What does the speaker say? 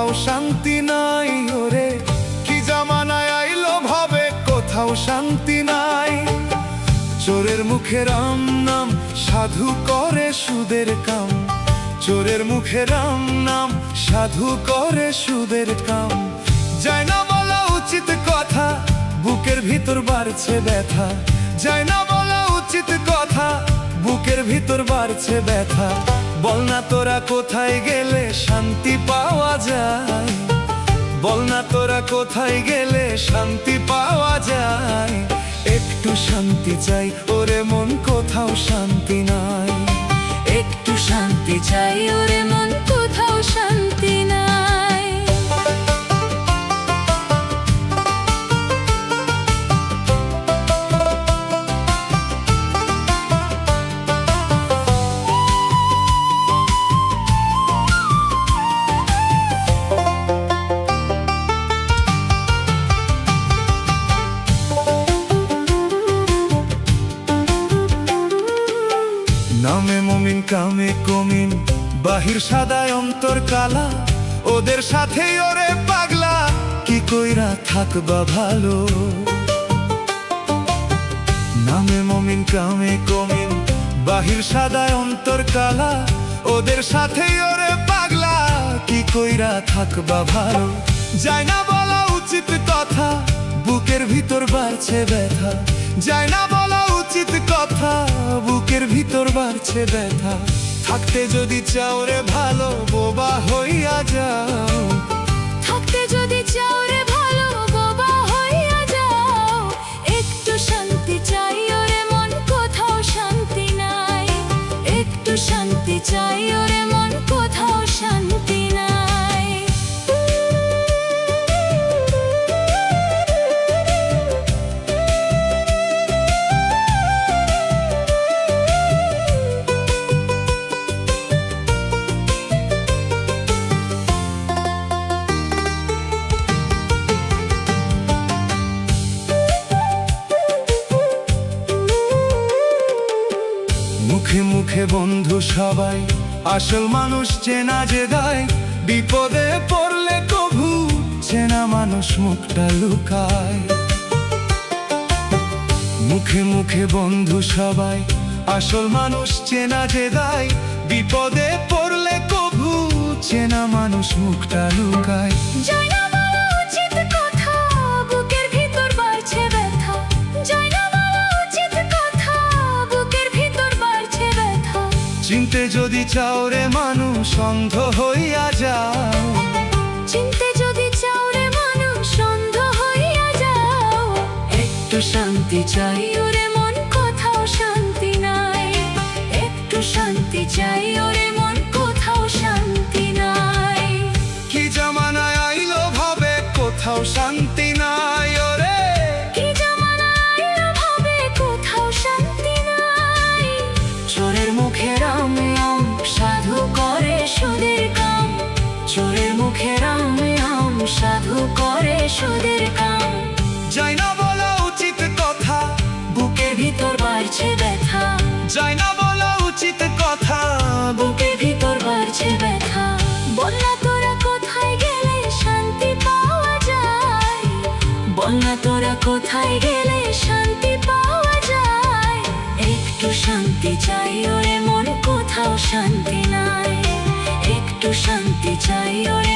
কোথাও শান্তি নাই। ওরে কি জামানায় আইলো ভাবে, কোথাও শান্তি নাই। চোরের মুখে রাম নাম, সাধু করে সুদের কাম। চোরের মুখে রাম নাম, সাধু করে সুদের কাম। যায় না বলা উচিত কথা, বুকের ভিতর বাড়ছে ব্যথা। যায় না বলা উচিত কথা, বুকের ভিতর বাড়ছে ব্যথা। বল না তোরা কোথায় গেলে শান্তি পাওয়া যায়। বল না তোরা কোথায় গেলে শান্তি পাওয়া যায়। একটু শান্তি চাই ওরে মন, কোথাও শান্তি নাই। একটু শান্তি চাই ওরে মন, কোথাও শান্তি নাই। নামে মুমিন কামে কমিন, বাহির সাদায় অন্তর কালা। ওদের সাথেই ওরে পাগলা, কি কইরা থাকবা ভালো। নামে মুমিন কামে কমিন, বাহির সাদায় অন্তর কালা। ওদের সাথেই ওরে পাগলা, কি কইরা থাকবা ভালো। যায় না বলা উচিত কথা, বুকের ভিতর বাড়ছে ব্যথা। যায় না বলা উচিত কথা, বুকের ভিতর বাড়ছে ব্যথা। থাকতে যদি চাও রে ভালো, বোবা হইয়া যাও। থাকতে যদি চাও রে ভালো, বোবা হইয়া যাও। একটু শান্তি চাই ওরে মন, কোথাও শান্তি নাই। একটু শান্তি চাই ওরে মন, কোথাও শান্তি নাই। মুখে মুখে বন্ধু সবাই, আসল মানুষ চেনা যে দায়। বিপদে পড়লে কভু চেনা মানুষ মুখটা লুকায়। মুখে মুখে বন্ধু সবাই, আসল মানুষ চেনা যে দায়। বিপদে পড়লে কভু চেনা মানুষ মুখটা লুকায়। যায় না বলা উচিত কথা, বুকের ভিতর বাড়ছে ব্যথা। যায় না বলা উচিত কথা, বুকের ভিতর বাড়ছে ব্যথা। চিনতে যদি চাও রে মানুষ, অন্ধ হইয়া যাও। চিনতে যদি চাও রে মানুষ, অন্ধ হইয়া যাও। একটু শান্তি চাই ওরে মন, কোথাও শান্তি নাই। একটু শান্তি চাই ওরে মন, কোথাও শান্তি নাই। কি জামানায় আইলো ভাবে, কোথাও শান্তি নাই। ওরে কি জামানায় আইলো ভাবে, কোথাও শান্তি নাই। চোরের মুখে রাম নাম, সাধু করে সুদের কাম। চোরের মুখে রাম নাম, সাধু করে সুদের কাম। যায় না বলা উচিত কথা, বুকের ভিতর বাড়ছে ব্যথা। যায় না বলা উচিত কথা, বুকের ভিতর বাড়ছে ব্যথা। বল না তোরা কোথায় গেলে শান্তি পাওয়া যায়। বল না তোরা কোথায় গেলে শান্তি পাওয়া যায়। একটু শান্তি চাই ওরে মন, কোথাও শান্তি নাই। একটু শান্তি চাই ওরে